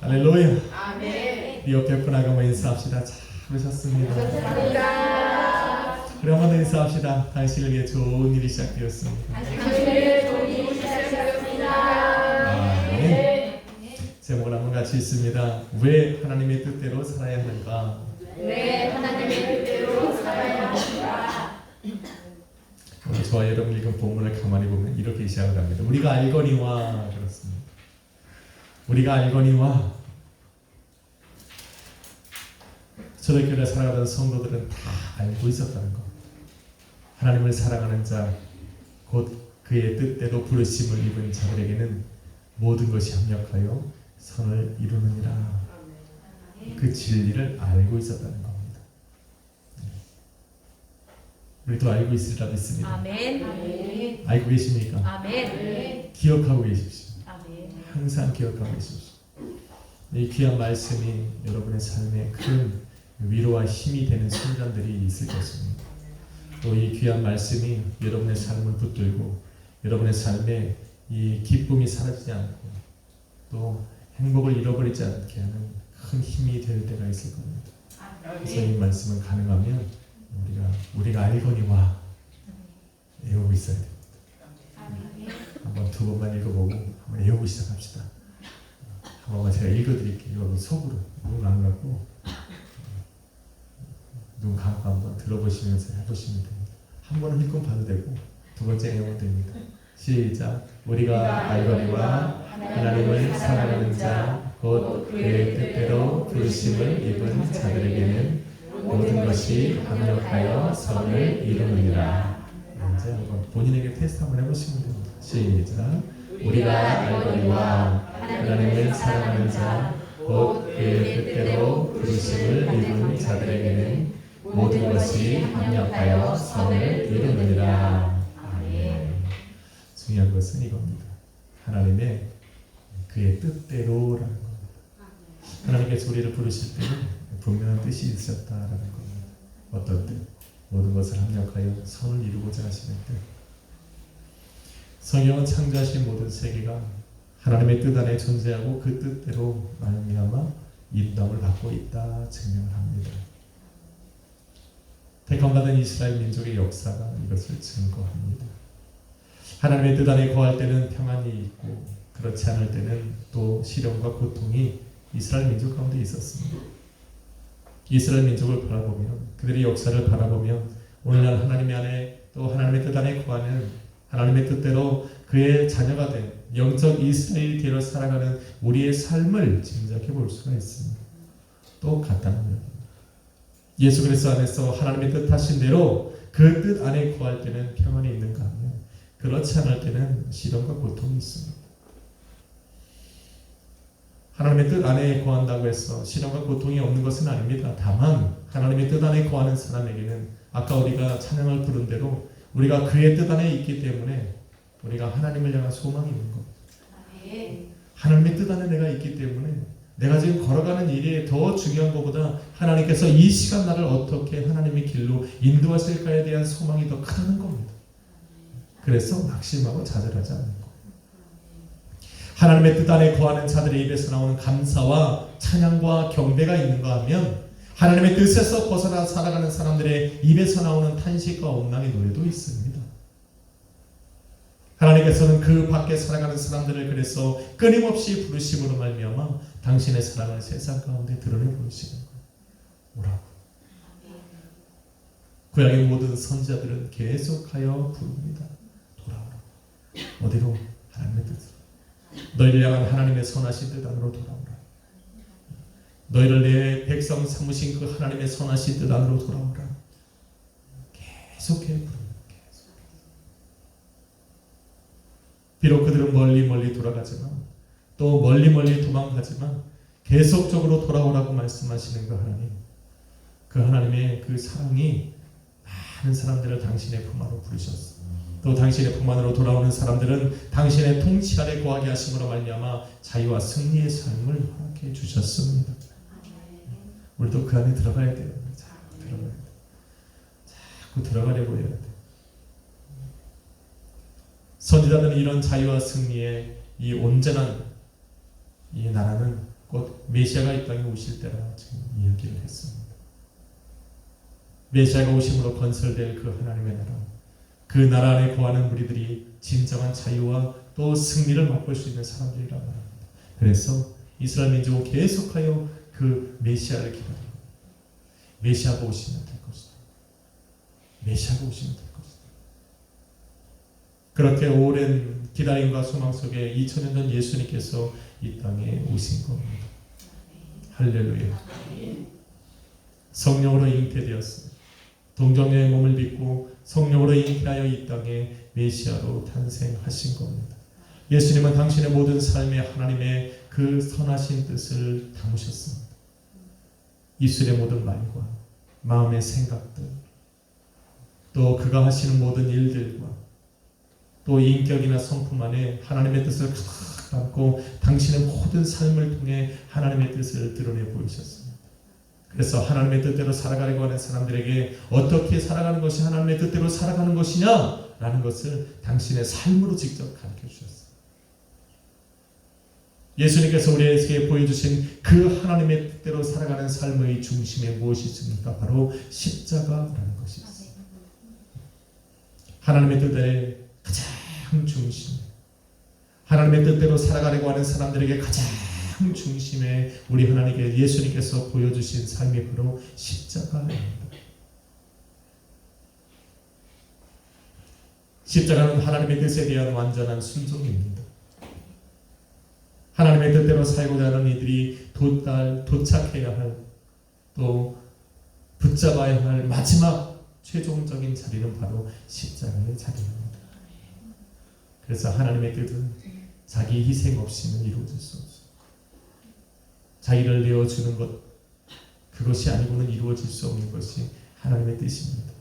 할렐루야. 아멘. 우리 옆에 분하고 한번 인사합시다. 잘 오셨습니다. 우리 한번 더 인사합시다. 당신을 위해 좋은 일이 시작되었습니다. 당신을 좋은 일이 시작되었습니다. 아멘. 제목을 한번 같이 읽습니다. 왜 하나님의 뜻대로 살아야 하는가? 왜 하나님의 뜻대로 살아야 하는가? 오늘 저와 여러분 읽은 본문을 가만히 보면 이렇게 시작을 합니다. 우리가 알거니와 그렇습니다. 우리가 알거니와 초대교회 살아가던 성도들은 다 알고 있었다는 것. 하나님을 사랑하는 자, 곧 그의 뜻대로 부르심을 입은 자들에게는 모든 것이 합력하여 선을 이루느니라. 그 진리를 알고 있었다는 겁니다. 우리도 알고 있으리라 믿습니다. 아멘. 알고 계십니까? 아멘. 기억하고 계십시오. 아멘. 항상 기억하고 계십시오. 이 귀한 말씀이 여러분의 삶에 큰 위로와 힘이 되는 순간들이 있을 것입니다. 또 이 귀한 말씀이 여러분의 삶을 붙들고 여러분의 삶에 이 기쁨이 사라지지 않고 또 행복을 잃어버리지 않게 하는 큰 힘이 될 때가 있을 겁니다. 그래서 이 말씀은 가능하면 우리가 알거니와 외우고 있어야 됩니다. 한번 두 번만 읽어보고 한번 외우고 시작합시다. 한 번만 제가 읽어드릴게요. 여러분 속으로 눈 안 감고 눈 감고 한번 들어보시면서 해보시면 됩니다. 한 번은 힐끔 봐도 되고 두 번째 내용은 됩니다. 시작. 우리가 알거니와 하나님을 사랑하는 자 곧 그의 뜻대로 부르심을 입은 자들에게는 모든 것이 합력하여 선을 이루느니라. 이제 한번 본인에게 테스트 한번 해보시면 됩니다. 시작. 우리가 알거니와 하나님을 사랑하는 자 곧 그의 뜻대로 부르심을 입은 자들에게는 모든 것이 합력하여 선을 이루느니라. 아멘. 중요한 것은 이겁니다. 하나님의 그의 뜻대로라는 겁니다. 하나님께서 우리를 부르실 때는 분명한 뜻이 있으셨다라는 겁니다. 어떤 뜻? 모든 것을 합력하여 선을 이루고자 하시는 뜻. 성경은 창조하신 모든 세계가 하나님의 뜻 안에 존재하고 그 뜻대로 말미암아 인도함을 받고 있다 증명을 합니다. 택함받은 이스라엘 민족의 역사가 이것을 증거합니다. 하나님의 뜻 안에 거할 때는 평안이 있고 그렇지 않을 때는 또 시련과 고통이 이스라엘 민족 가운데 있었습니다. 이스라엘 민족을 바라보면 그들의 역사를 바라보면 오늘날 하나님 안에 또 하나님의 뜻 안에 거하는 하나님의 뜻대로 그의 자녀가 된 영적 이스라엘이 되어 살아가는 우리의 삶을 짐작해 볼 수가 있습니다. 또 같다는 겁니다. 예수 그리스도 안에서 하나님의 뜻하신 대로 그 뜻 안에 거할 때는 평안이 있는가 하면 그렇지 않을 때는 시련과 고통이 있습니다. 하나님의 뜻 안에 거한다고 해서 시련과 고통이 없는 것은 아닙니다. 다만 하나님의 뜻 안에 거하는 사람에게는 아까 우리가 찬양을 부른 대로 우리가 그의 뜻 안에 있기 때문에 우리가 하나님을 향한 소망이 있는 겁니다. 하나님의 뜻 안에 내가 있기 때문에 내가 지금 걸어가는 일이 더 중요한 것보다 하나님께서 이 시간 나를 어떻게 하나님의 길로 인도하실까에 대한 소망이 더 크다는 겁니다. 그래서 낙심하고 좌절하지 않는 겁니다. 하나님의 뜻 안에 거하는 자들의 입에서 나오는 감사와 찬양과 경배가 있는가 하면 하나님의 뜻에서 벗어나 살아가는 사람들의 입에서 나오는 탄식과 원망의 노래도 있습니다. 하나님께서는 그 밖에 살아가는 사람들을 그래서 끊임없이 부르심으로 말미암아 당신의 사랑을 세상 가운데 드러내 보이시는 거예요. 오라고. 구약의 모든 선지자들은 계속하여 부릅니다. 돌아오라. 어디로? 하나님의 뜻으로. 너희를 향한 하나님의 선하신 뜻 안으로 돌아오라. 너희를 내 백성 삼으신 그 하나님의 선하신 뜻 안으로 돌아오라. 계속해 부릅니다. 비록 그들은 멀리 돌아가지만 또 멀리 도망가지만 계속적으로 돌아오라고 말씀하시는 그 하나님, 그 하나님의 그 사랑이 많은 사람들을 당신의 품 안으로 부르셨습니다. 또 당신의 품 안으로 돌아오는 사람들은 당신의 통치 아래 거하게 하심으로 말미암아 자유와 승리의 삶을 허락해 주셨습니다. 우리도 그 안에 들어가야 돼요. 자꾸 들어가려고 해야 돼요. 선지자들은 이런 자유와 승리의 이 온전한 이 나라는 곧 메시아가 이 땅에 오실 때라 지금 이야기를 했습니다. 메시아가 오심으로 건설될 그 하나님의 나라, 그 나라 안에 거하는 우리들이 진정한 자유와 또 승리를 맛볼 수 있는 사람들이라 말합니다. 그래서 이스라엘 민족은 계속하여 그 메시아를 기다리고 메시아가 오시면 될 것이다. 메시아가 오시면 될 것이다. 그렇게 오랜 기다림과 소망 속에 2000년 전 예수님께서 이 땅에 오신 겁니다. 할렐루야. 성령으로 잉태되었습니다. 동정녀의 몸을 믿고 성령으로 잉태하여 이 땅에 메시아로 탄생하신 겁니다. 예수님은 당신의 모든 삶에 하나님의 그 선하신 뜻을 담으셨습니다. 입술의 모든 말과 마음의 생각들, 또 그가 하시는 모든 일들과 또 인격이나 성품 안에 하나님의 뜻을 가득 담고 당신의 모든 삶을 통해 하나님의 뜻을 드러내 보이셨습니다. 그래서 하나님의 뜻대로 살아가려고 하는 사람들에게 어떻게 살아가는 것이 하나님의 뜻대로 살아가는 것이냐라는 것을 당신의 삶으로 직접 가르쳐 주셨습니다. 예수님께서 우리에게 보여주신 그 하나님의 뜻대로 살아가는 삶의 중심에 무엇이 있습니까? 바로 십자가라는 것이 있습니다. 하나님의 뜻의 가장 중심, 하나님의 뜻대로 살아가려고 하는 사람들에게 가장 중심에 우리 하나님께 예수님께서 보여주신 삶이 바로 십자가입니다. 십자가는 하나님의 뜻에 대한 완전한 순종입니다. 하나님의 뜻대로 살고자 하는 이들이 도착해야 할, 또 붙잡아야 할 마지막 최종적인 자리는 바로 십자가의 자리입니다. 그래서 하나님의 뜻은 자기 희생 없이는 이루어질 수 없습니다. 자기를 내어주는 것, 그것이 아니고는 이루어질 수 없는 것이 하나님의 뜻입니다.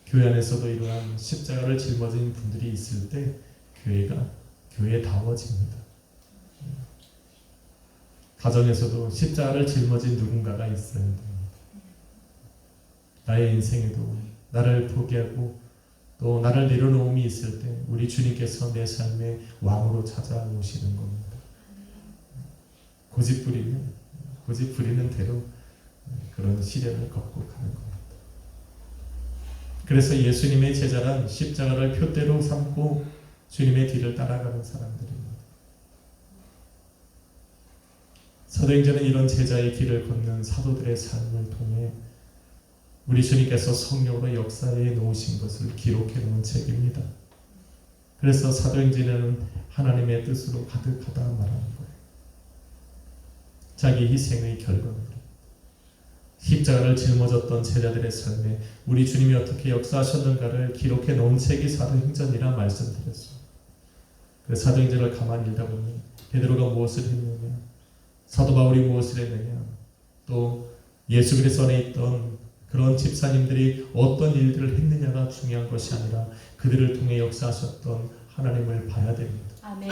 교회 안에서도 이러한 십자가를 짊어진 분들이 있을 때 교회가 교회다워집니다. 가정에서도 십자가를 짊어진 누군가가 있어야 됩니다. 나의 인생에도 나를 포기하고 또 나를 내려놓음이 있을 때 우리 주님께서 내 삶의 왕으로 찾아오시는 겁니다. 고집 부리는 대로 그런 시련을 걷고 가는 겁니다. 그래서 예수님의 제자란 십자가를 표대로 삼고 주님의 뒤를 따라가는 사람들입니다. 사도행전은 이런 제자의 길을 걷는 사도들의 삶을 통해 우리 주님께서 성령으로 역사해 놓으신 것을 기록해 놓은 책입니다. 그래서 사도행전에는 하나님의 뜻으로 가득하다 말하는 거예요. 자기 희생의 결과입니다. 십자가를 짊어졌던 제자들의 삶에 우리 주님이 어떻게 역사하셨는가를 기록해 놓은 책이 사도행전이라 말씀드렸습니다. 그래서 사도행전을 가만히 읽다 보니 베드로가 무엇을 했느냐, 사도 바울이 무엇을 했느냐, 또 예수 그리스도 안에 있던 그런 집사님들이 어떤 일들을 했느냐가 중요한 것이 아니라 그들을 통해 역사하셨던 하나님을 봐야 됩니다. 아멘.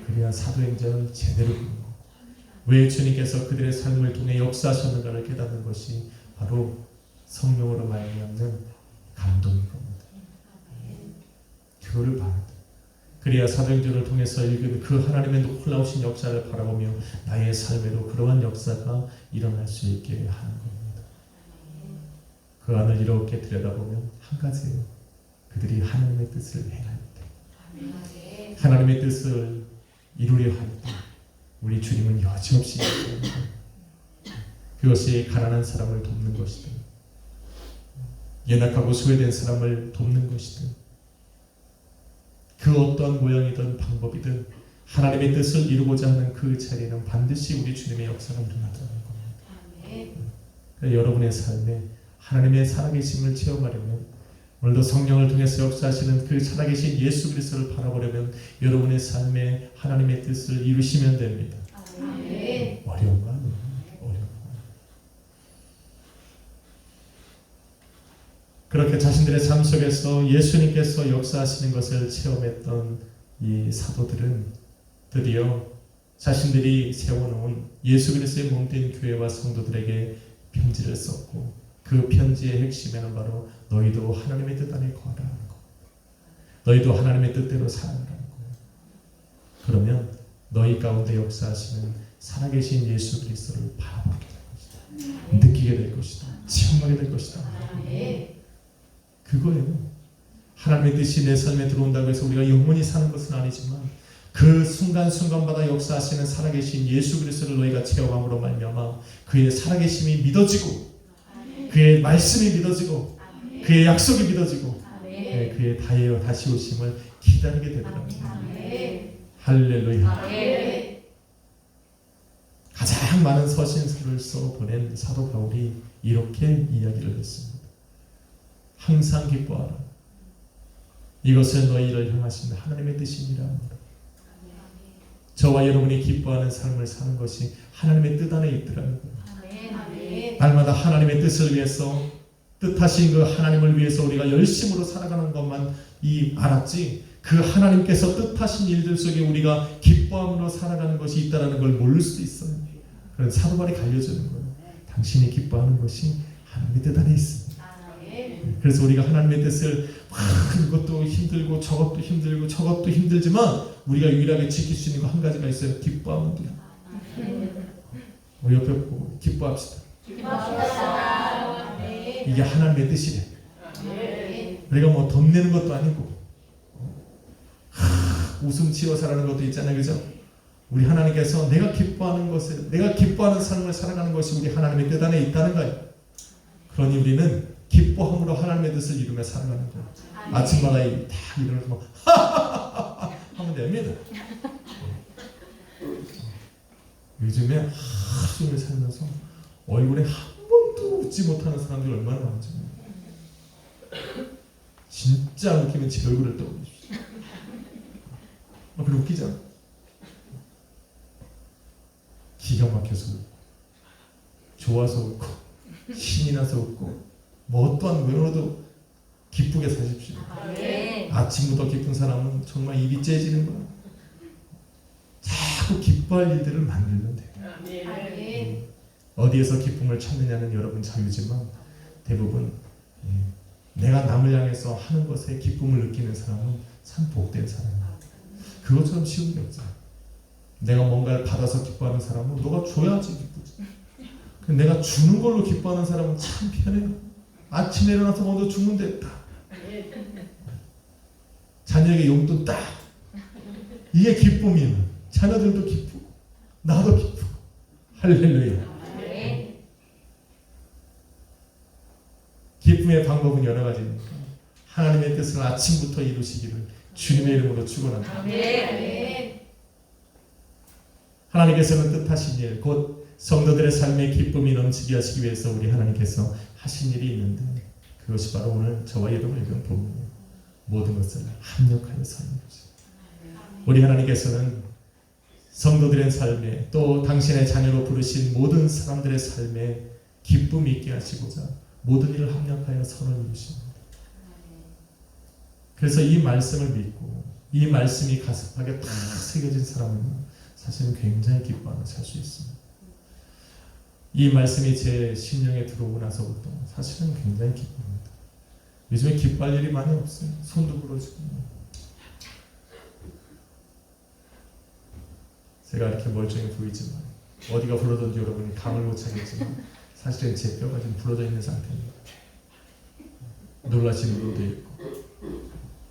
그래야 사도행전을 제대로 보는 거예요. 왜 주님께서 그들의 삶을 통해 역사하셨는가를 깨닫는 것이 바로 성령으로 말미암는 감동인 겁니다. 그거를 봐야 돼요. 그래야 사도행전을 통해서 읽은 그 하나님의 놀라우신 역사를 바라보며 나의 삶에도 그러한 역사가 일어날 수 있게 하는 겁니다. 그 안을 이렇게 들여다보면 한 가지예요. 그들이 하나님의 뜻을 행할 때, 하나님의 뜻을 이루려 할 때 우리 주님은 여지없이 그것이 가난한 사람을 돕는 것이든 연약하고 소외된 사람을 돕는 것이든 그 어떠한 모양이든 방법이든 하나님의 뜻을 이루고자 하는 그 자리에는 반드시 우리 주님의 역사가 일어나자는 겁니다. 여러분의 삶에 하나님의 살아계심을 체험하려면, 오늘도 성령을 통해서 역사하시는 그 살아계신 예수 그리스도를 바라보려면 여러분의 삶에 하나님의 뜻을 이루시면 됩니다. 아멘. 어려운가? 어려운가? 그렇게 자신들의 삶 속에서 예수님께서 역사하시는 것을 체험했던 이 사도들은 드디어 자신들이 세워놓은 예수 그리스도의 몸된 교회와 성도들에게 편지를 썼고, 그 편지의 핵심에는 바로 너희도 하나님의 뜻 안에 거하라는 것, 너희도 하나님의 뜻대로 살아가라는 것, 그러면 너희 가운데 역사하시는 살아계신 예수 그리스도를 바라보게 될 것이다. 느끼게 될 것이다. 체험하게 될 것이다. 그거예요. 하나님의 뜻이 내 삶에 들어온다고 해서 우리가 영원히 사는 것은 아니지만 그 순간순간마다 역사하시는 살아계신 예수 그리스도를 너희가 체험함으로 말미암아 그의 살아계심이 믿어지고 그의 말씀이 믿어지고 그의 약속이 믿어지고 그의 다시 오심을 기다리게 되더랍니다. 할렐루야. 가장 많은 서신서를 써 보낸 사도 바울이 이렇게 이야기를 했습니다. 항상 기뻐하라. 이것은 너희를 향하신 하나님의 뜻이니라. 저와 여러분이 기뻐하는 삶을 사는 것이 하나님의 뜻 안에 있더라는 거예요. 날마다 하나님의 뜻을 위해서 뜻하신 그 하나님을 위해서 우리가 열심으로 살아가는 것만 알았지 그 하나님께서 뜻하신 일들 속에 우리가 기뻐함으로 살아가는 것이 있다는 걸 모를 수도 있어요. 그런 사도발이 갈려주는 거예요. 당신이 기뻐하는 것이 하나님의 뜻 안에 있습니다. 그래서 우리가 하나님의 뜻을 이것도 힘들고 저것도 힘들고 저것도 힘들지만 우리가 유일하게 지킬 수 있는 거 한 가지가 있어요. 기뻐하면 돼요. 우리 옆에 보고 기뻐합시다. 이게 하나님의 뜻이래. 우리가 뭐 돈 내는 것도 아니고 웃음 지어 살아가는 것도 있잖아요. 그죠? 우리 하나님께서 내가 기뻐하는 것을 내가 기뻐하는 삶을 살아가는 것이 우리 하나님의 뜻 안에 있다는 거예요. 그러니 우리는 기뻐함으로 하나님의 뜻을 이루며 살아가는 거예요. 아침마다 다 일어나서 하면 됩니다. 요즘에 하루 종일 살면서 얼굴에 한 번도 웃지 못하는 사람들이 얼마나 많죠. 진짜 웃기면 제 얼굴을 떠올리십시오. 그래 웃기잖아. 기가 막혀서 웃고 좋아서 웃고 신이 나서 웃고 뭐 어떠한 외로워도 기쁘게 사십시오. 아침부터 기쁜 사람은 정말 입이 째지는 거야. 자꾸 기뻐할 일들을 만들면 돼요. 어디에서 기쁨을 찾느냐는 여러분 자유지만 대부분 내가 남을 향해서 하는 것에 기쁨을 느끼는 사람은 참 복된 사람이야. 그것처럼 쉬운 게 없어요. 내가 뭔가를 받아서 기뻐하는 사람은 너가 줘야지 기쁘지. 내가 주는 걸로 기뻐하는 사람은 참 편해요. 아침에 일어나서 먼저 주면 됐다. 자녀에게 용돈 딱. 이게 기쁨이야. 자녀들도 기쁘고 나도 기쁘고. 할렐루야. 기쁨의 방법은 여러 가지니까 하나님의 뜻을 아침부터 이루시기를 주님의 이름으로 축원합니다. 하나님께서는 뜻하신 일, 곧 성도들의 삶에 기쁨이 넘치게 하시기 위해서 우리 하나님께서 하신 일이 있는데 그것이 바로 오늘 저와 여러분을 읽은 본문이에요. 모든 것을 합력하여 사는 것입니다. 우리 하나님께서는 성도들의 삶에 또 당신의 자녀로 부르신 모든 사람들의 삶에 기쁨이 있게 하시고자 모든 일을 합력하여 선을 이루십니다. 그래서 이 말씀을 믿고 이 말씀이 가슴팍에 딱 새겨진 사람은 사실은 굉장히 기뻐하며 살 수 있습니다. 이 말씀이 제 심령에 들어오고 나서부터 사실은 굉장히 기쁩니다. 요즘에 기뻐할 일이 많이 없어요. 손도 부러지고. 제가 이렇게 멀쩡해 보이지만 어디가 부러졌는지 여러분이 감을 못 차겠지만 사실은 제 뼈가 지금 부러져 있는 상태입니다. 놀라시는 분도 있고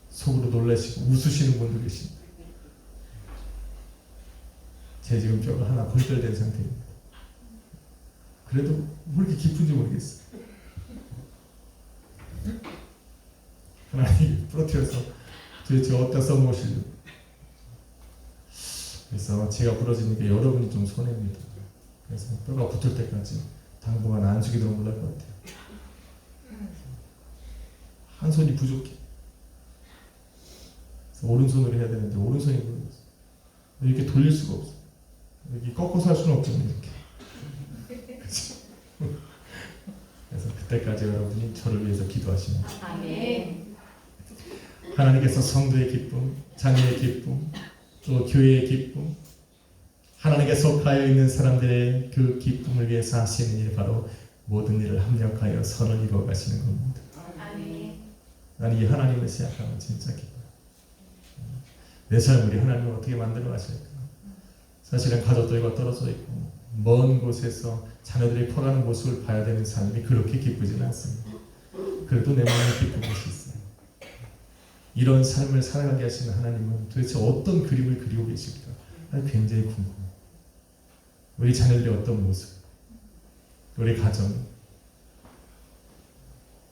속으로 놀라시고 웃으시는 분도 계십니다. 제 지금 뼈가 하나 골절된 상태입니다. 그래도 왜 이렇게 기쁜지 모르겠어요. 하나님 부러뜨려서 도대체 어디다 써놓으시려고. 그래서 제가 부러지니까 여러분이 좀 손해입니다. 그래서 뼈가 붙을 때까지 당분간 안식이 너무 못할 것 같아요. 한 손이 부족해. 그래서 오른손으로 해야 되는데 오른손이 부러졌어. 이렇게 돌릴 수가 없어. 이렇게 꺾어서 할 수는 없잖아요. 이렇게. 그래서 그때까지 여러분이 저를 위해서 기도하시면 하나님께서 성도의 기쁨, 자녀의 기쁨, 또 교회의 기쁨, 하나님께 속하여 있는 사람들의 그 기쁨을 위해서 하시는 일 바로 모든 일을 합력하여 선을 이루어 가시는 겁니다. 나는 이 하나님을 생각하면 진짜 기뻐요. 내 삶을 우리 하나님을 어떻게 만들어 가실까? 사실은 가족들과 떨어져 있고 먼 곳에서 자녀들이 커가는 모습을 봐야 되는 삶이 그렇게 기쁘지는 않습니다. 그래도 내 마음에 기쁜 것이 있어요. 이런 삶을 살아가게 하시는 하나님은 도대체 어떤 그림을 그리고 계실까? 굉장히 궁금해요. 우리 자녀들이 어떤 모습, 우리 가정,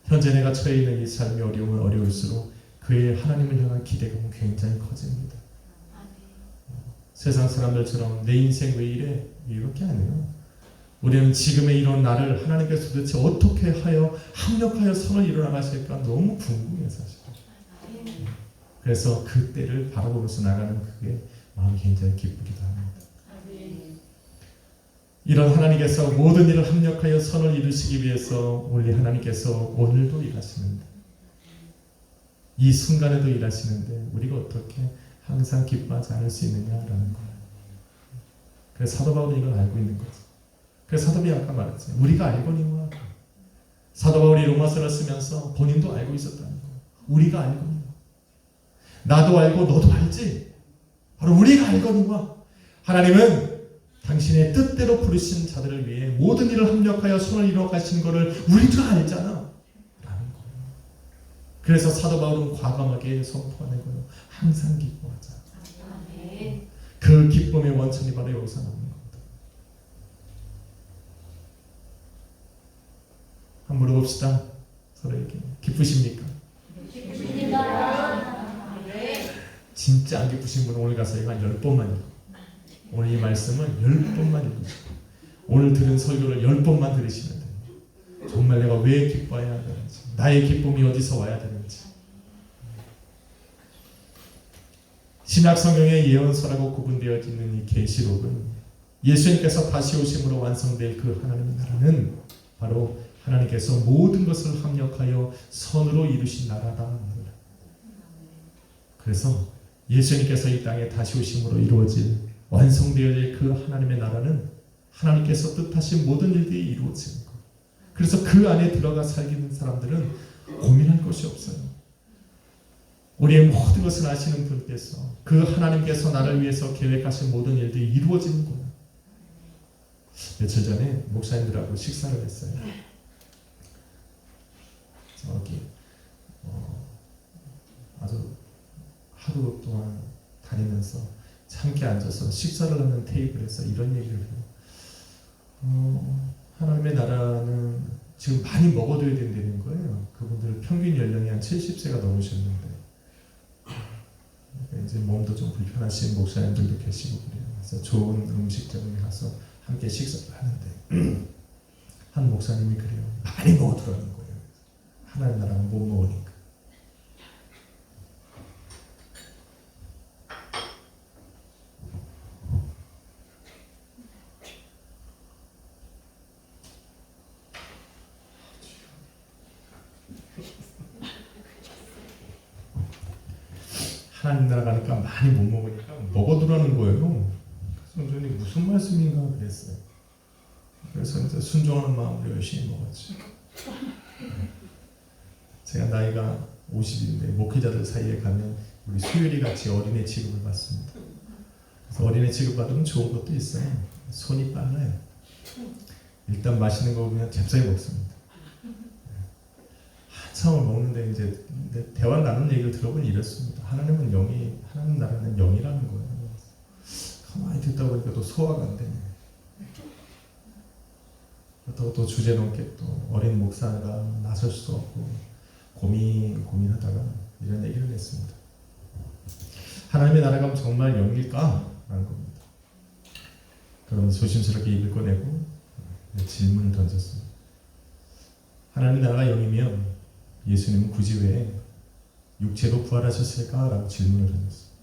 현재 내가 처해 있는 이 삶이 어려우면 어려울수록 그의 하나님을 향한 기대감은 굉장히 커집니다. 세상 사람들처럼 내 인생 왜 이래? 이렇게 아니에요. 우리는 지금의 이런 나를 하나님께서 도대체 어떻게 하여 합력하여 서로 일어나가실까 너무 궁금해요, 사실. 그래서 그 때를 바라보면서 나가는 그게 마음이 굉장히 기쁘기도 합니다. 이런 하나님께서 모든 일을 합력하여 선을 이루시기 위해서 우리 하나님께서 오늘도 일하시는데, 이 순간에도 일하시는데 우리가 어떻게 항상 기뻐하지 않을 수 있느냐라는 거예요. 그래서 사도 바울은 이걸 알고 있는 거죠. 그래서 사도 바울이 아까 말했죠. 우리가 알거니와. 사도 바울이 로마서를 쓰면서 본인도 알고 있었다는 거예요. 우리가 알거니와. 나도 알고 너도 알지. 바로 우리가 알거니와. 하나님은 당신의 뜻대로 부르신 자들을 위해 모든 일을 합력하여 손을 이루어 가신 것을 우리도 알잖아. 라는 거예요. 그래서 사도 바울은 과감하게 선포하는 거예요. 항상 기뻐하자. 그 기쁨의 원천이 바로 여기서 나오는 겁니다. 한번 물어봅시다. 서로에게. 기쁘십니까? 진짜 안 기쁘신 분은 오늘 가서 이거 한 10번만 읽고, 오늘 이 말씀을 10번만 읽으시고, 오늘 들은 설교를 10번만 들으시면 돼요. 정말 내가 왜 기뻐해야 되는지, 나의 기쁨이 어디서 와야 되는지. 신약 성경의 예언서라고 구분되어 있는 이 계시록은 예수님께서 다시 오심으로 완성될 그 하나님의 나라는 바로 하나님께서 모든 것을 합력하여 선으로 이루신 나라다. 그래서 예수님께서 이 땅에 다시 오심으로 이루어질, 완성되어질 그 하나님의 나라는 하나님께서 뜻하신 모든 일들이 이루어지는 것. 그래서 그 안에 들어가 살기는 사람들은 고민할 것이 없어요. 우리의 모든 것을 아시는 분께서, 그 하나님께서 나를 위해서 계획하신 모든 일들이 이루어지는 거예요. 며칠 전에 목사님들하고 식사를 했어요. 저기 아주 하루 동안 다니면서 함께 앉아서 식사를 하는 테이블에서 이런 얘기를 해요. 하나님의 나라는 지금 많이 먹어둬야 된다는 거예요. 그분들 평균 연령이 한 70세가 넘으셨는데 이제 몸도 좀 불편하신 목사님들도 계시고 그래요. 그래서 좋은 음식점에 가서 함께 식사를 하는데 한 목사님이 그래요. 많이 먹어두라는 거예요. 하나님 나라는 못 먹으니까. 하나님 나라 가니까 많이 못 먹으니까 먹어두라는 거예요. 그래서 저는 무슨 말씀인가 그랬어요. 그래서 이제 순종하는 마음으로 열심히 먹었지. 제가 나이가 50인데 목회자들 사이에 가면 우리 수요일이 같이 어린애 취급을 받습니다. 그래서 어린애 취급 받으면 좋은 것도 있어요. 손이 빨라요. 일단 맛있는 거 보면 잽싸게 먹습니다. 한참을 먹는데 이제 대화 나눈 얘기를 들어보니 이랬습니다. 하나님은 영이, 하나님 나라는 영이라는 거예요. 가만히 듣다 보니까 또 소화가 안 되네. 또 주제 넘게 또 어린 목사가 나설 수도 없고 고민하다가 이런 얘기를 했습니다. 하나님의 나라가 정말 영일까? 라는 겁니다. 그러면 조심스럽게 입을 꺼내고 질문을 던졌습니다. 하나님의 나라가 영이면 예수님은 굳이 왜 육체로 부활하셨을까? 라고 질문을 던졌습니다.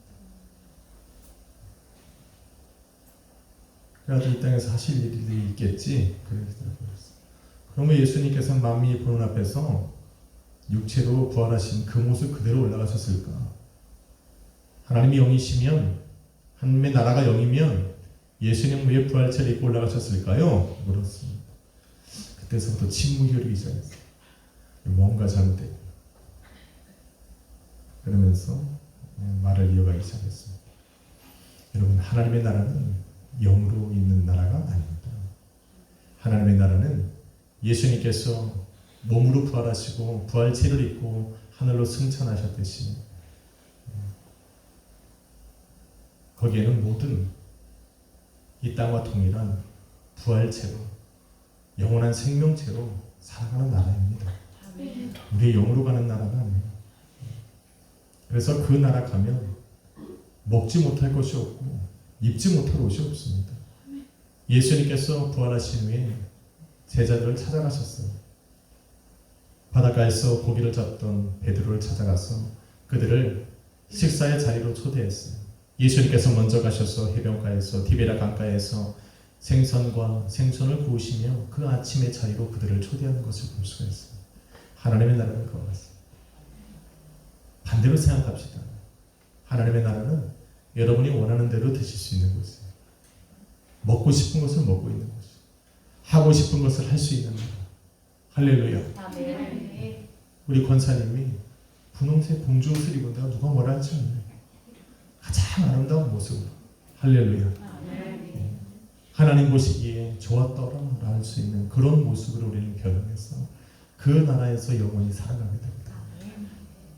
그래도 이 땅에서 하실 일이 있겠지. 그러면 예수님께서 만민이 보는 앞에서 육체로 부활하신 그 모습 그대로 올라가셨을까? 하나님이 영이시면, 하나님의 나라가 영이면 예수님 왜 부활체를 입고 올라가셨을까요? 물었습니다. 그때서부터 침묵이 흐르기 시작했어요. 뭔가 잘못됐고, 그러면서 말을 이어가기 시작했습니다. 여러분, 하나님의 나라는 영으로 있는 나라가 아닙니다. 하나님의 나라는 예수님께서 몸으로 부활하시고 부활체를 입고 하늘로 승천하셨듯이 거기에는 모든 이 땅과 동일한 부활체로 영원한 생명체로 살아가는 나라입니다. 우리의 영으로 가는 나라가 아니에요. 그래서 그 나라 가면 먹지 못할 것이 없고 입지 못할 옷이 없습니다. 예수님께서 부활하신 후에 제자들을 찾아가셨어요. 바닷가에서 고기를 잡던 베드로를 찾아가서 그들을 식사의 자리로 초대했어요. 예수님께서 먼저 가셔서 해변가에서 디베라 강가에서 생선과 생선을 구우시며 그 아침의 자리로 그들을 초대하는 것을 볼 수가 있어요. 하나님의 나라는 그와 같습니다. 반대로 생각합시다. 하나님의 나라는 여러분이 원하는 대로 드실 수 있는 곳이에요. 먹고 싶은 것을 먹고 있는 곳이에요. 하고 싶은 것을 할 수 있는 나라. 할렐루야. 아멘. 우리 권사님이 분홍색 봉주옷을 입은 데가 누가 뭐라 할지 않아요. 가장 아름다운 모습으로. 할렐루야. 아멘. 하나님 보시기에 좋았더라 할 수 있는 그런 모습으로 우리는 변형해서 그 나라에서 영원히 살아가게 됩니다.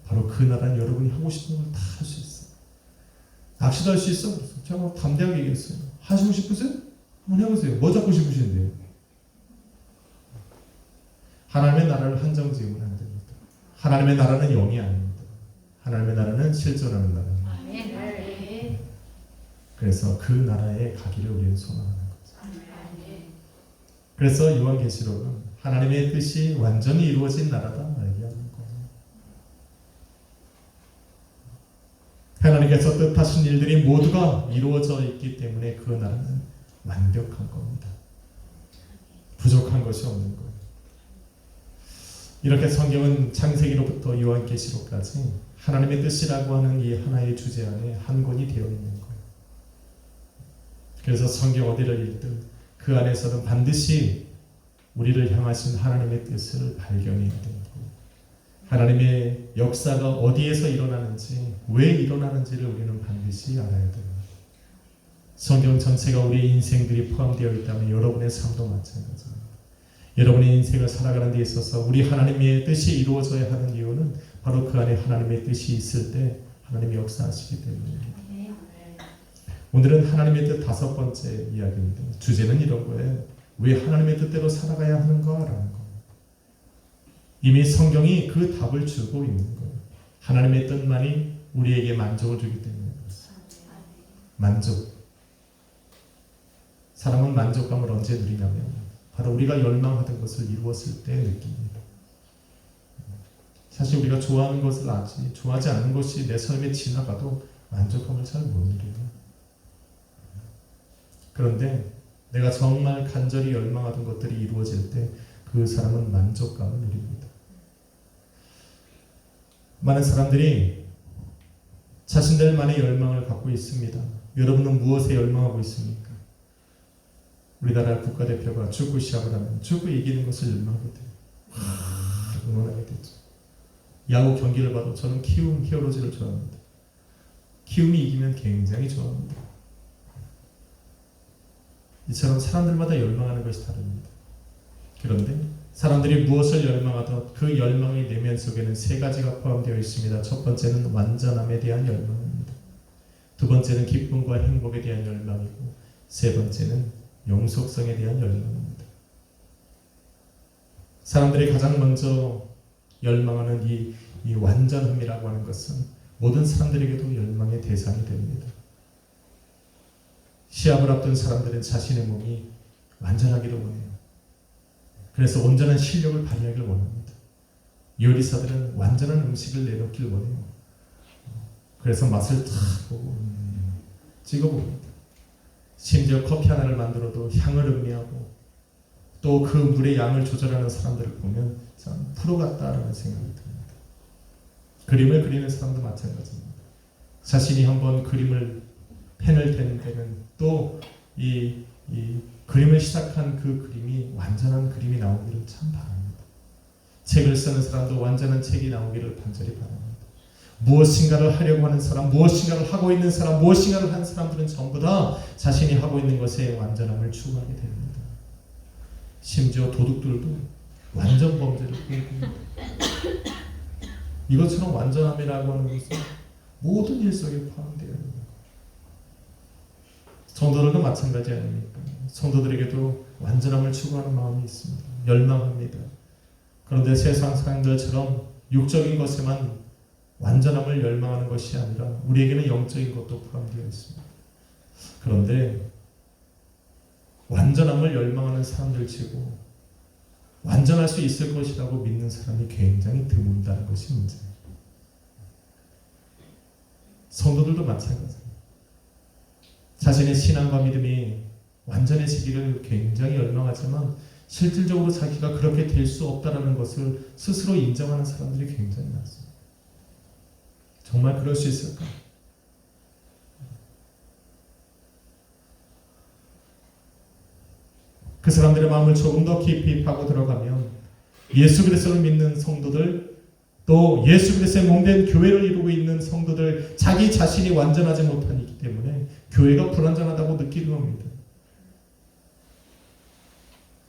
바로 그 나라는 여러분이 하고 싶은 걸 다 할 수 있어요. 낚시도 할 수 있어. 제가 뭐 담대하게 얘기했어요. 하시고 싶으세요? 한번 해보세요. 뭐 잡고 싶으신데요? 하나님의 나라를 한정지으면 안 됩니다. 하나님의 나라는 영이 아닙니다. 하나님의 나라는 실존하는 나라입니다. 아멘. 그래서 그 나라에 가기를 우리는 소망하는 거죠. 그래서 요한계시록은 하나님의 뜻이 완전히 이루어진 나라다 얘기하는 거예요. 하나님께서 뜻하신 일들이 모두가 이루어져 있기 때문에 그 나라는 완벽한 겁니다. 부족한 것이 없는 거예요. 이렇게 성경은 창세기로부터 요한계시록까지 하나님의 뜻이라고 하는 이 하나의 주제 안에 한 권이 되어 있는 거예요. 그래서 성경 어디를 읽든 그 안에서는 반드시 우리를 향하신 하나님의 뜻을 발견해야 되는 거예요. 하나님의 역사가 어디에서 일어나는지, 왜 일어나는지를 우리는 반드시 알아야 됩니다. 성경 전체가 우리의 인생들이 포함되어 있다면 여러분의 삶도 마찬가지입니다. 여러분의 인생을 살아가는 데 있어서 우리 하나님의 뜻이 이루어져야 하는 이유는 바로 그 안에 하나님의 뜻이 있을 때 하나님이 역사하시기 때문입니다. 오늘은 하나님의 뜻 5번째 이야기입니다. 주제는 이런 거예요. 왜 하나님의 뜻대로 살아가야 하는가라는 거예요. 이미 성경이 그 답을 주고 있는 거예요. 하나님의 뜻만이 우리에게 만족을 주기 때문에 그렇습니다. 만족. 사람은 만족감을 언제 누리냐면 바로 우리가 열망하던 것을 이루었을 때 느낍니다. 사실 우리가 좋아하는 것을 알지 좋아하지 않는 것이 내 삶에 지나가도 만족감을 잘 못 누려요. 그런데 내가 정말 간절히 열망하던 것들이 이루어질 때 그 사람은 만족감을 누립니다. 많은 사람들이 자신들만의 열망을 갖고 있습니다. 여러분은 무엇에 열망하고 있습니까? 우리나라 국가대표가 축구 시합을 하면 축구 이기는 것을 열망하게 돼요. 응원하게 되죠. 야구 경기를 봐도 저는 키움 히어로즈를 좋아합니다. 키움이 이기면 굉장히 좋아합니다. 이처럼 사람들마다 열망하는 것이 다릅니다. 그런데 사람들이 무엇을 열망하든 그 열망의 내면 속에는 3가지가 포함되어 있습니다. 첫 번째는 완전함에 대한 열망입니다. 두 번째는 기쁨과 행복에 대한 열망이고 세 번째는 영속성에 대한 열망입니다. 사람들이 가장 먼저 열망하는 이 완전함이라고 하는 것은 모든 사람들에게도 열망의 대상이 됩니다. 시합을 앞둔 사람들은 자신의 몸이 완전하기를 원해요. 그래서 온전한 실력을 발휘하기를 원합니다. 요리사들은 완전한 음식을 내놓기를 원해요. 그래서 맛을 탁 보고 찍어봅니다. 심지어 커피 하나를 만들어도 향을 음미하고 또 그 물의 양을 조절하는 사람들을 보면 참 프로 같다라는 생각이 듭니다. 그림을 그리는 사람도 마찬가지입니다. 자신이 한번 펜을 대는 데는 또 이 그림을 시작한 그 그림이 완전한 그림이 나오기를 참 바랍니다. 책을 쓰는 사람도 완전한 책이 나오기를 간절히 바랍니다. 무엇인가를 하려고 하는 사람, 무엇인가를 하고 있는 사람, 무엇인가를 한 사람들은 전부 다 자신이 하고 있는 것에 완전함을 추구하게 됩니다. 심지어 도둑들도 완전 범죄를 꿈꿉니다. 이것처럼 완전함이라고 하는 것은 모든 일 속에 포함되어 있습니다. 성도들도 마찬가지 아닙니까? 성도들에게도 완전함을 추구하는 마음이 있습니다. 열망합니다. 그런데 세상 사람들처럼 육적인 것에만 완전함을 열망하는 것이 아니라 우리에게는 영적인 것도 포함되어 있습니다. 그런데 완전함을 열망하는 사람들 치고 완전할 수 있을 것이라고 믿는 사람이 굉장히 드문다는 것이 문제예요. 성도들도 마찬가지입니다. 자신의 신앙과 믿음이 완전해지기를 굉장히 열망하지만 실질적으로 자기가 그렇게 될 수 없다는 것을 스스로 인정하는 사람들이 굉장히 많습니다. 정말 그럴 수 있을까? 그 사람들의 마음을 조금 더 깊이 파고 들어가면 예수 그리스도를 믿는 성도들, 또 예수 그리스도의 몸된 교회를 이루고 있는 성도들, 자기 자신이 완전하지 못하기 때문에 교회가 불완전하다고 느끼는 겁니다.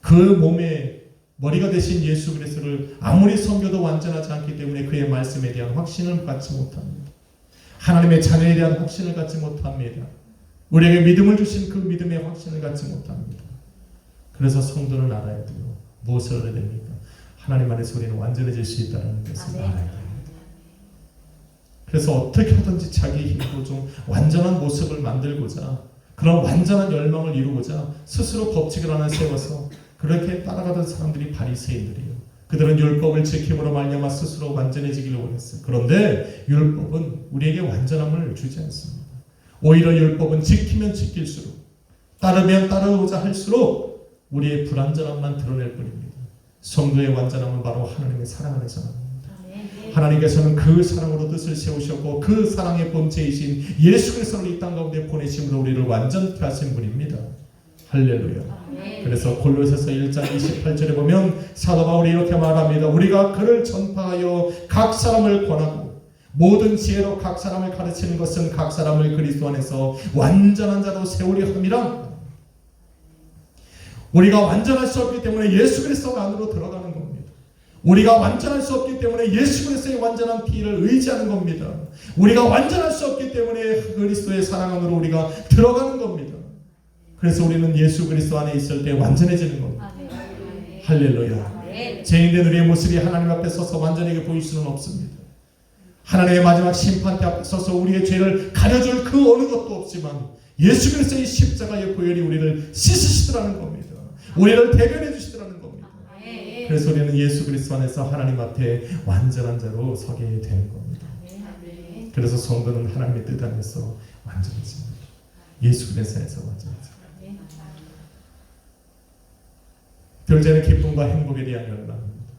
그 몸의 머리가 되신 예수 그리스도를 아무리 섬겨도 완전하지 않기 때문에 그의 말씀에 대한 확신을 갖지 못합니다. 하나님의 자녀에 대한 확신을 갖지 못합니다. 우리에게 믿음을 주신 그 믿음의 확신을 갖지 못합니다. 그래서 성도는 알아야 돼요. 무엇을 알아야 됩니까? 하나님 안에서 우리는 완전해질 수 있다는 것을 알아야 됩니다. 그래서 어떻게 하든지 자기 힘으로 좀 완전한 모습을 만들고자, 그런 완전한 열망을 이루고자 스스로 법칙을 하나 세워서 그렇게 따라가던 사람들이 바리새인들이에요. 그들은 율법을 지킴으로 말미암아 스스로 완전해지기를 원했어요. 그런데 율법은 우리에게 완전함을 주지 않습니다. 오히려 율법은 지키면 지킬수록, 따르면 따르고자 할수록 우리의 불완전함만 드러낼 뿐입니다. 성도의 완전함은 바로 하나님의 사랑 안에서 납니다. 하나님께서는 그 사랑으로 뜻을 세우셨고 그 사랑의 본체이신 예수 그리스도를 이 땅 가운데 보내심으로 우리를 완전케 하신 분입니다. 할렐루야. 그래서 골로새서 1장 28절에 보면 사도 바울이 이렇게 말합니다. 우리가 그를 전파하여 각 사람을 권하고 모든 지혜로 각 사람을 가르치는 것은 각 사람을 그리스도 안에서 완전한 자로 세우려 함이라. 우리가 완전할 수 없기 때문에 예수 그리스도 안으로 들어가는 겁니다. 우리가 완전할 수 없기 때문에 예수 그리스도의 완전한 피를 의지하는 겁니다. 우리가 완전할 수 없기 때문에 그리스도의 사랑 안으로 우리가 들어가는 겁니다. 그래서 우리는 예수 그리스도 안에 있을 때 완전해지는 겁니다. 할렐루야. 죄인된 우리의 모습이 하나님 앞에 서서 완전하게 보일 수는 없습니다. 하나님의 마지막 심판대 앞에 서서 우리의 죄를 가려줄 그 어느 것도 없지만 예수 그리스도의 십자가의 보혈이 우리를 씻으시더라는 겁니다. 우리를 대변해 주시더라는 겁니다. 그래서 우리는 예수 그리스도 안에서 하나님 앞에 완전한 자로 서게 되는 겁니다. 그래서 성도는 하나님의 뜻 안에서 완전해집니다. 예수 그리스도에서 완전해집니다. 둘째는 기쁨과 행복에 대한 열망입니다.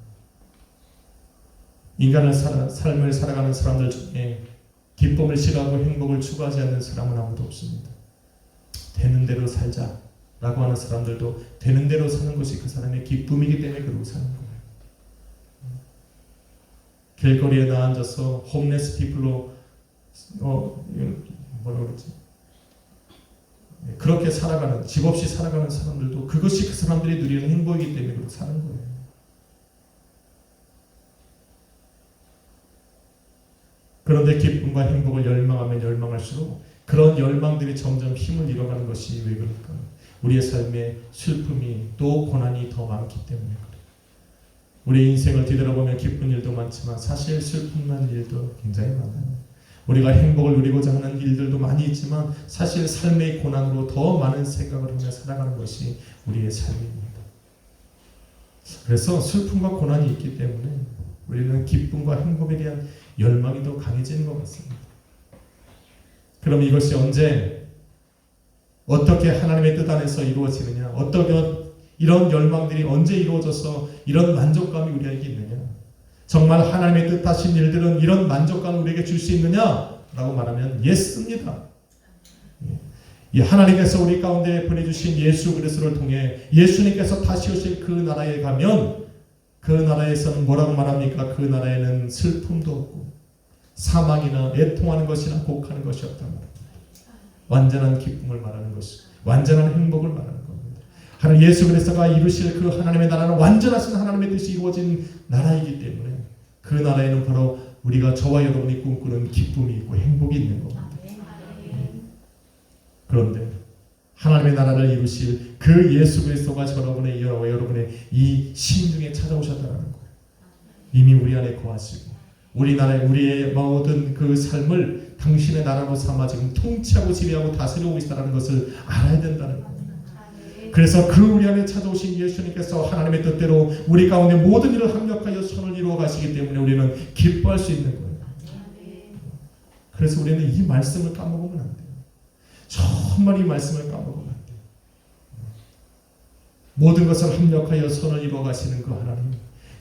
인간의 삶을 살아가는 사람들 중에 기쁨을 싫어하고 행복을 추구하지 않는 사람은 아무도 없습니다. 되는 대로 살자 라고 하는 사람들도 되는 대로 사는 것이 그 사람의 기쁨이기 때문에 그러고 사는 거예요. 길거리에 나앉아서 홈레스 피플로 뭐라고 그러지? 그렇게 살아가는, 집 없이 살아가는 사람들도 그것이 그 사람들이 누리는 행복이기 때문에 그렇게 사는 거예요. 그런데 기쁨과 행복을 열망하면 열망할수록 그런 열망들이 점점 힘을 잃어가는 것이 왜 그럴까? 우리의 삶에 슬픔이 또 고난이 더 많기 때문에 그래요. 우리 인생을 뒤돌아보면 기쁜 일도 많지만 사실 슬픔난 일도 굉장히 많아요. 우리가 행복을 누리고자 하는 일들도 많이 있지만 사실 삶의 고난으로 더 많은 생각을 하며 살아가는 것이 우리의 삶입니다. 그래서 슬픔과 고난이 있기 때문에 우리는 기쁨과 행복에 대한 열망이 더 강해지는 것 같습니다. 그럼 이것이 언제 어떻게 하나님의 뜻 안에서 이루어지느냐, 어떻게 이런 열망들이 언제 이루어져서 이런 만족감이 우리에게 있느냐, 정말 하나님의 뜻하신 일들은 이런 만족감을 우리에게 줄 수 있느냐라고 말하면 예스입니다. 이 하나님께서 우리 가운데 보내주신 예수 그리스도를 통해 예수님께서 다시 오실 그 나라에 가면 그 나라에서는 뭐라고 말합니까? 그 나라에는 슬픔도 없고 사망이나 애통하는 것이나 곡하는 것이 없단 말입니다. 완전한 기쁨을 말하는 것이, 완전한 행복을 말하는 겁니다. 하나님 예수 그리스도가 이루실 그 하나님의 나라는 완전하신 하나님의 뜻이 이루어진 나라이기 때문에 그 나라에는 바로 우리가 저와 여러분이 꿈꾸는 기쁨이 있고 행복이 있는 겁니다. 그런데 하나님의 나라를 이루실 그 예수 그리스도가 여러분의 이 심중에 찾아오셨다는 거예요. 이미 우리 안에 거하시고 우리의 모든 그 삶을 당신의 나라로 삼아 지금 통치하고 지배하고 다스리고 있다는 것을 알아야 된다는 거예요. 그래서 그 우리 안에 찾아오신 예수님께서 하나님의 뜻대로 우리 가운데 모든 일을 합력하여 선을 이루어 가시기 때문에 우리는 기뻐할 수 있는 거예요. 그래서 우리는 이 말씀을 까먹으면 안 돼요. 정말 이 말씀을 까먹으면 안 돼요. 모든 것을 합력하여 선을 이루어 가시는 그 하나님,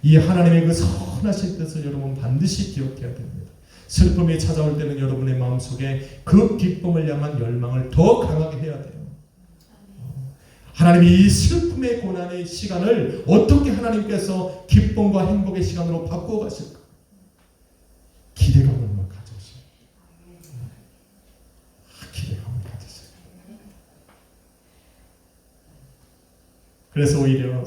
이 하나님의 그 선하신 뜻을 여러분 반드시 기억해야 됩니다. 슬픔이 찾아올 때는 여러분의 마음속에 그 기쁨을 향한 열망을 더 강하게 해야 돼요. 하나님이 이 슬픔의 고난의 시간을 어떻게 하나님께서 기쁨과 행복의 시간으로 바꾸어 가실까? 기대감을 가져오세요. 기대감을 가지세요. 그래서 오히려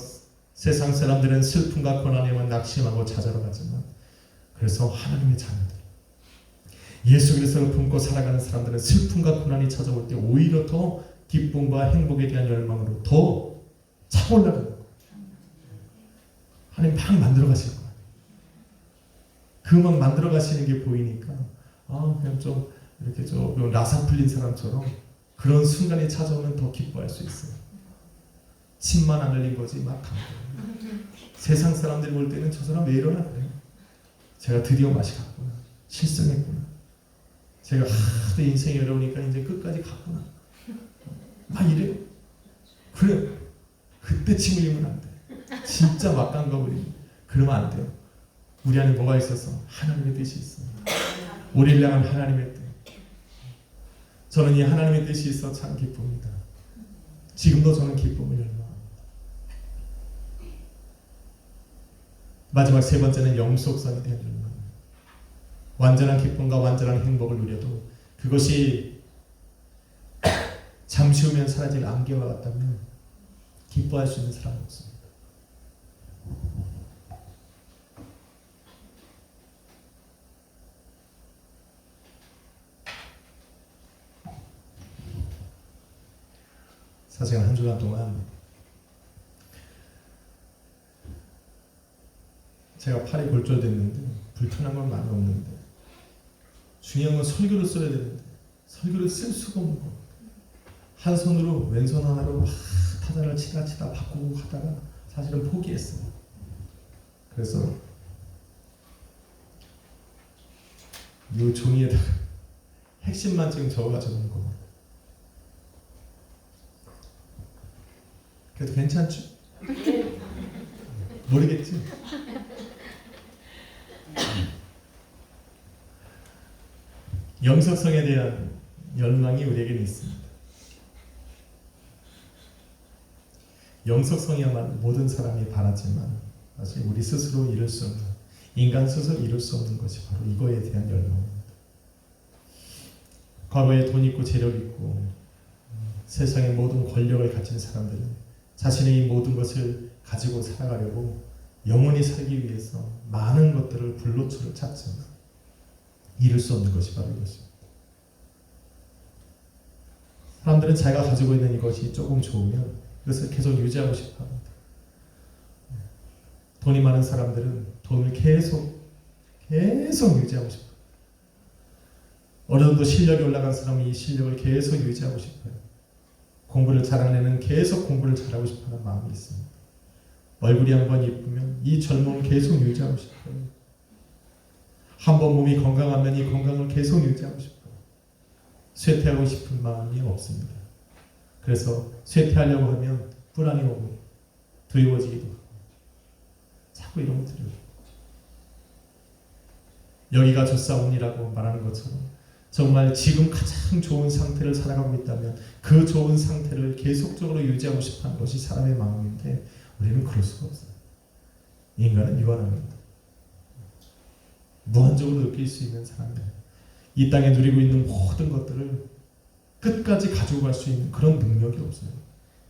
세상 사람들은 슬픔과 고난에만 낙심하고 찾아러 가지만, 그래서 하나님의 자녀들, 예수 그리스도를 품고 살아가는 사람들은 슬픔과 고난이 찾아올 때 오히려 더 기쁨과 행복에 대한 열망으로 더 차올라가는 거예요. 하나님 막 만들어 가실 거예요. 그 막 만들어 가시는 게 보이니까 그냥 좀 이렇게 좀 나사 풀린 사람처럼 그런 순간이 찾아오면 더 기뻐할 수 있어요. 침만 안 흘린 거지 막 감동. 세상 사람들이 볼 때는 저 사람 왜 이러나 그래요. 제가 드디어 맛이 갔구나. 실성했구나. 제가 하도 인생이 어려우니까 이제 끝까지 갔구나. 막 이래요. 그래. 그때 침 흘리면 안 돼. 진짜 막 간 거 버리면. 그러면 안 돼요. 우리 안에 뭐가 있어서? 하나님의 뜻이 있어요. 우리를 향한 하나님의 뜻. 저는 이 하나님의 뜻이 있어 참 기쁩니다. 지금도 저는 기쁨을 열망합니다. 마지막 세 번째는 영속성에 대한 열망입니다. 완전한 기쁨과 완전한 행복을 누려도 그것이 잠시 후면 사라질 안개와 같다면 기뻐할 수 있는 사람은 없습니다. 사실 한 주간 동안 제가 팔이 골절됐는데 불편한 건 많이 없는데 중요한 건 설교를 써야 되는데 설교를 쓸 수가 없는 거. 한 손으로 왼손 하나로 막 타자를 치다 바꾸고 하다가 사실은 포기했어요. 그래서 이 종이에다가 핵심만 지금 적어가지고 있는 겁니다. 그래도 괜찮죠? 모르겠지? 영속성에 대한 열망이 우리에게는 있습니다. 영속성이야말로 모든 사람이 바라지만 사실 우리 스스로 이룰 수 없는, 인간 스스로 이룰 수 없는 것이 바로 이거에 대한 열망입니다. 과거에 돈 있고 재력 있고 세상의 모든 권력을 가진 사람들은 자신의 이 모든 것을 가지고 살아가려고 영원히 살기 위해서 많은 것들을 불로초를 찾지만 이룰 수 없는 것이 바로 이것입니다. 사람들은 자기가 가지고 있는 이것이 조금 좋으면 그것을 계속 유지하고 싶어 합니다. 돈이 많은 사람들은 돈을 계속 유지하고 싶어요. 어느 정도 실력이 올라간 사람은 이 실력을 계속 유지하고 싶어요. 공부를 잘하는 애는 계속 공부를 잘하고 싶어하는 마음이 있습니다. 얼굴이 한번 예쁘면 이 젊음을 계속 유지하고 싶어요. 한번 몸이 건강하면 이 건강을 계속 유지하고 싶어요. 쇠퇴하고 싶은 마음이 없습니다. 그래서 쇠퇴하려고 하면 불안이 오고 두려워지기도 하고 자꾸 이런 것들을 여기가 좋사옵니라고 말하는 것처럼 정말 지금 가장 좋은 상태를 살아가고 있다면 그 좋은 상태를 계속적으로 유지하고 싶어하는 것이 사람의 마음인데 우리는 그럴 수가 없어요. 인간은 유한합니다. 무한적으로 느낄 수 있는 사람들, 이 땅에 누리고 있는 모든 것들을 끝까지 가지고 갈 수 있는 그런 능력이 없어요.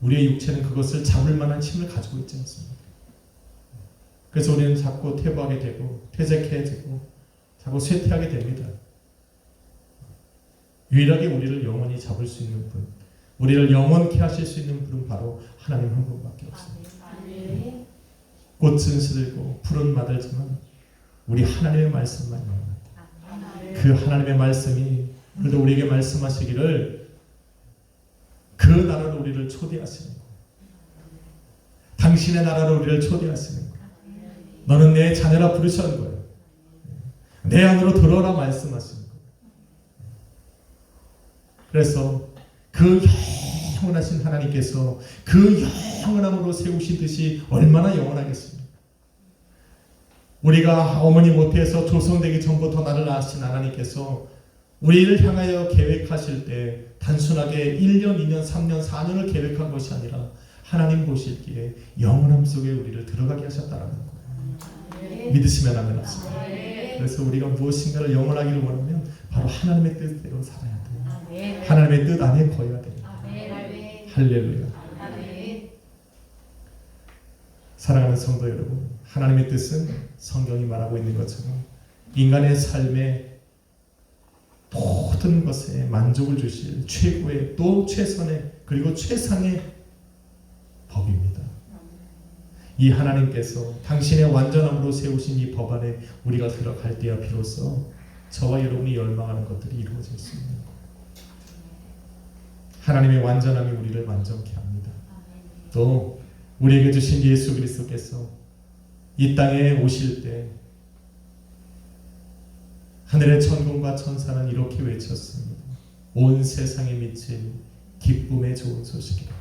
우리의 육체는 그것을 잡을 만한 힘을 가지고 있지 않습니다. 그래서 우리는 자꾸 퇴보하게 되고 퇴색해지고 자꾸 쇠퇴하게 됩니다. 유일하게 우리를 영원히 잡을 수 있는 분, 우리를 영원케 하실 수 있는 분은 바로 하나님 한 분밖에 없습니다. 아멘. 꽃은 시들고 풀은 마들지만 우리 하나님의 말씀만 영원하다. 그 하나님의 말씀이 오늘도 우리에게 말씀하시기를 그 나라로 우리를 초대하시는 거예요. 당신의 나라로 우리를 초대하시는 거예요. 너는 내 자녀라 부르시는 거예요. 내 안으로 들어오라 말씀하시는 거예요. 그래서 그 영원하신 하나님께서 그 영원함으로 세우신 뜻이 얼마나 영원하겠습니까? 우리가 어머니 모태에서 조성되기 전부터 나를 낳으신 하나님께서 우리를 향하여 계획하실 때 단순하게 1년, 2년, 3년, 4년을 계획한 것이 아니라 하나님 보실기에 영원함 속에 우리를 들어가게 하셨다는 거예요. 믿으시면 아멘 합시다. 그래서 우리가 무엇인가를 영원하기를 원하면 바로 하나님의 뜻대로 살아야 돼요. 하나님의 뜻 안에 거해야 돼요. 할렐루야. 사랑하는 성도 여러분, 하나님의 뜻은 성경이 말하고 있는 것처럼 인간의 삶에 모든 것에 만족을 주실 최고의 또 최선의 그리고 최상의 법입니다. 이 하나님께서 당신의 완전함으로 세우신 이 법 안에 우리가 들어갈 때야 비로소 저와 여러분이 열망하는 것들이 이루어질 수 있는 거예요. 하나님의 완전함이 우리를 완전케 합니다. 또 우리에게 주신 예수 그리스도께서 이 땅에 오실 때 하늘의 천군과 천사는 이렇게 외쳤습니다. 온 세상에 미친 기쁨의 좋은 소식이라.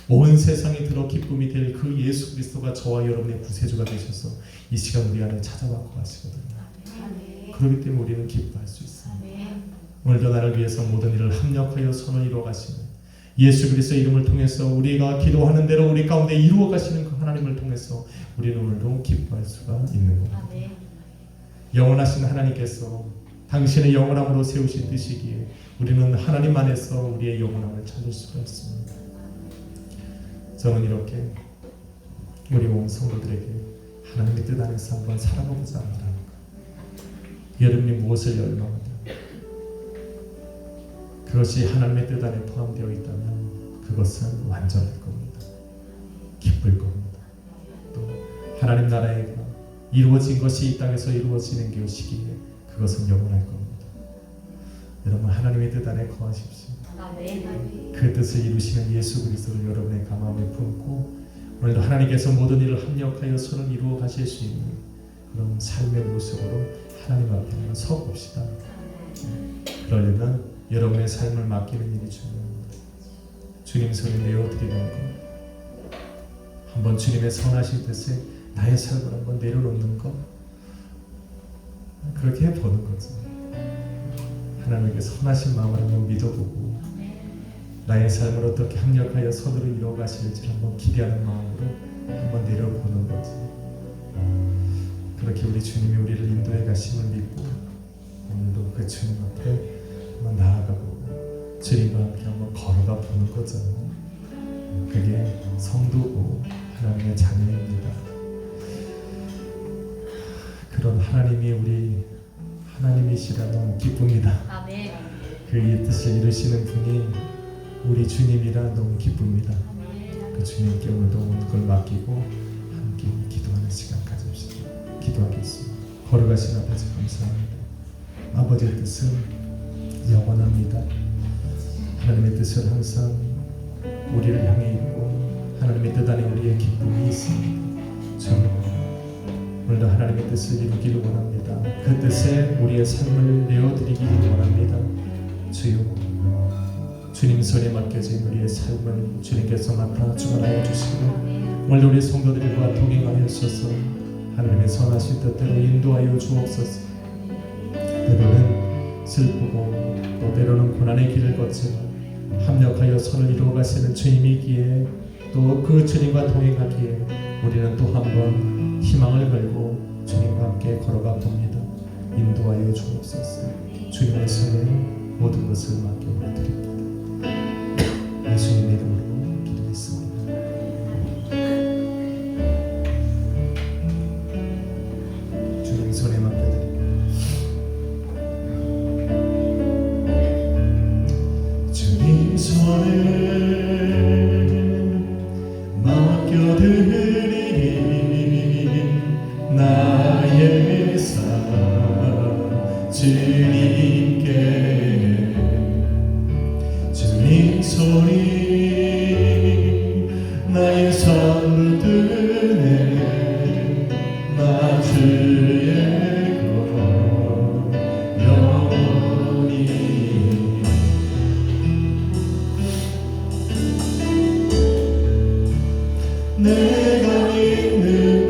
온 세상이 들어 기쁨이 될 그 예수 그리스도가 저와 여러분의 구세주가 되셔서 이 시간 우리 안에 찾아왔고 하시거든요. 그렇기 때문에 우리는 기뻐할 수 있습니다. 오늘도 나를 위해서 모든 일을 합력하여 선을 이루어 가시는 예수 그리스도의 이름을 통해서 우리가 기도하는 대로 우리 가운데 이루어 가시는 그 하나님을 통해서 우리는 오늘도 기뻐할 수가 있는 겁니다. 영원하신 하나님께서 당신의 영원함으로 세우신 뜻이기에 우리는 하나님 안에서 우리의 영원함을 찾을 수가 있습니다. 저는 이렇게 우리 온 성도들에게 하나님의 뜻 안에서 한번 살아보고자 합니다. 여러분이 무엇을 열망하냐? 그것이 하나님의 뜻 안에 포함되어 있다면 그것은 완전할 겁니다. 기쁠 겁니다. 또 하나님 나라가 이루어진 것이 이 땅에서 이루어지는 것이기에 그것은 영원할 겁니다. 여러분 하나님의 뜻 안에 거하십시오. 그 뜻을 이루시는 예수 그리스도를 여러분의 가마음에 품고 오늘도 하나님께서 모든 일을 합력하여 선을 이루어 가실 수 있는 그런 삶의 모습으로 하나님 앞에 한번 서봅시다. 그러려면 여러분의 삶을 맡기는 일이 중요합니다. 주님 손에 내어드리는 것, 한번 주님의 선하신 뜻에 나의 삶을 한번 내려놓는 것, 그렇게 해보는 거죠. 하나님에게 선하신 마음을 한번 믿어보고 나의 삶을 어떻게 합력하여 선으로 이루어가실지 한번 기대하는 마음으로 한번 내려보는 거지. 그렇게 우리 주님이 우리를 인도해 가심을 믿고 오늘도 그 주님 앞에 한번 나아가고 주님과 함께 한번 걸어가 보는 거죠. 그게 성도고 하나님의 자녀입니다. 그런 하나님이 우리 하나님이시라면 기쁩니다. 그 뜻을 이루시는 분이 우리 주님이라 너무 기쁩니다. 그 주님께 오늘도 온 걸 맡기고 함께 기도하는 시간 가집시다. 기도하겠습니다. 걸어가신 아버지 감사합니다. 아버지의 뜻은 영원합니다. 하나님의 뜻은 항상 우리를 향해 있고 하나님의 뜻 안에 우리의 기쁨이 있습니다. 주님, 오늘도 하나님의 뜻을 이루기를 원합니다. 그 뜻에 우리의 삶을 내어드리기를 원합니다. 주여, 주님 손에 맡겨진 우리의 삶을 주님께서 맡아 주관하여 주시고 오늘도 우리 성도들과 동행하여서 하나님의 선하신 뜻대로 인도하여 주옵소서. 때로는 슬프고 또 때로는 고난의 길을 거치고 합력하여 선을 이루어 가시는 주님이기에 또 그 주님과 동행하기에 우리는 또 한 번 희망을 걸고 주님과 함께 걸어가 봅니다. 인도하여 주옵소서. 주님의 손에 모든 것을 맡겨드립니다. 예수님 이름으로 기도했습니다. 주님 손에 맡겨드립니다. 주님 손에 맡겨드리니 나의 삶 주님께 주님 손이 나의 손을 드네 나 주의 것 영원히 내가 믿는 분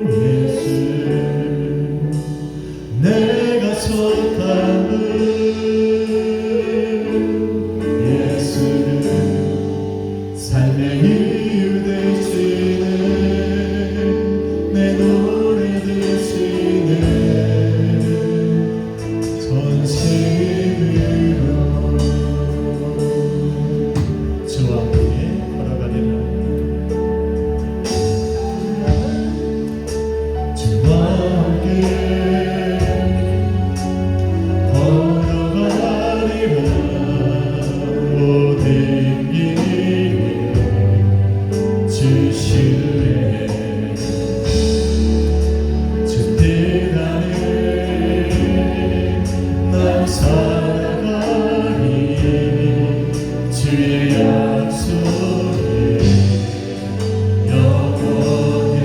예수 내가 속한 분 예수 삶의 이유 되시네 내 노래 되시네 전심으로 주와 함께 걸어가리라 주와 함께 걸어가리라 모든 길에 주시네 주 뜻 안에 난 살아가리 주의 약속이 영원해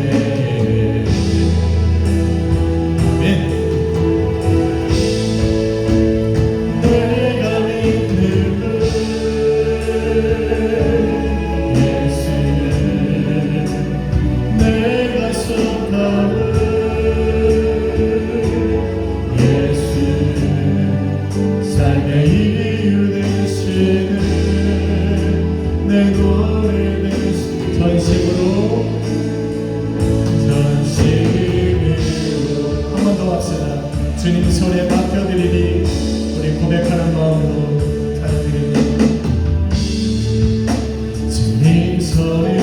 아멘. 내가 믿는 분 예수 내가 속한 분 예수 삶의 이유 되시네 내 노래 되시 전심으로 한 번 더 합시다. 주님 손에 맡겨드리니 우리 고백하는 마음으로 찬양드립니다. 주님 손에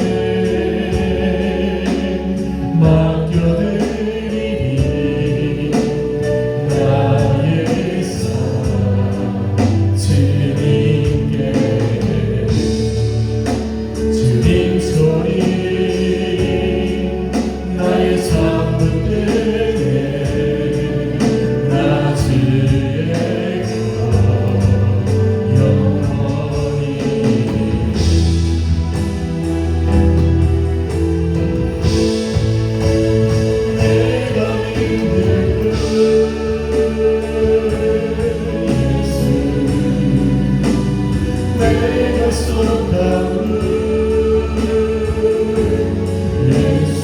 맡겨드리니 나의 삶 주님께 주님 손이 나의 삶을 뜨네 나 주의 것 영원히 내가 믿는 분 예수 내가 속한 분 예수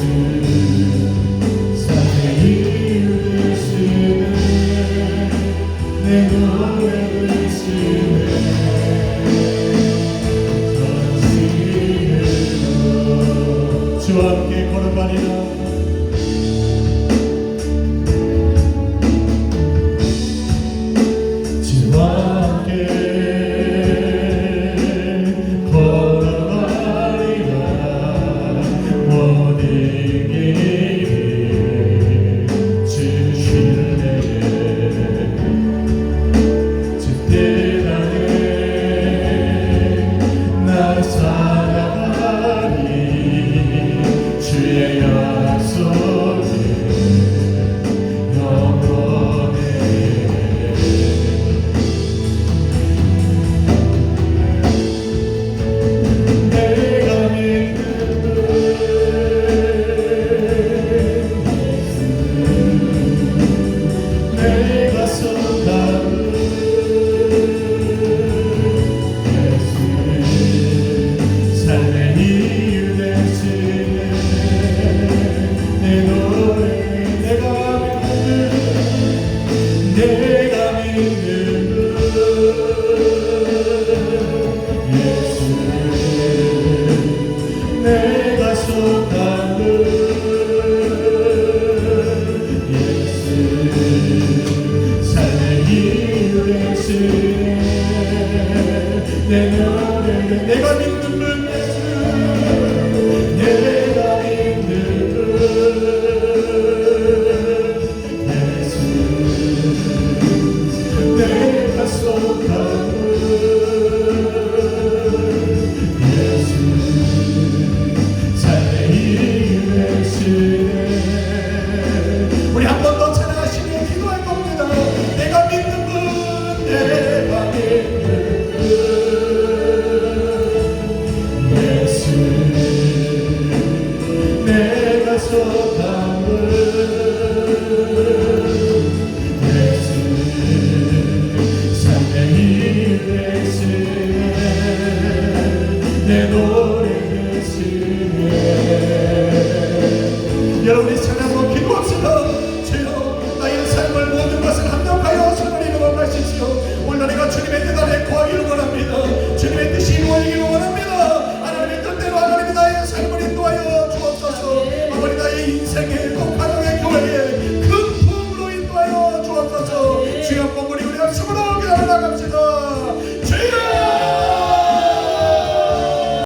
삶의 이유 되시네 내 노래 되시네 전심으로 주와 함께 걸어가리라 주와 함께 걸어가리라 내가 믿는 분 예수 내가 믿는 분 예수 내가 속한 분 예수 삶의 길 되시네. 우리 한 번 더 찬양하시며 기도할 겁니다. 내가 믿는 분 내가 믿는 분 예수 내가 속한 분 예수 삶의 길 되시네. 내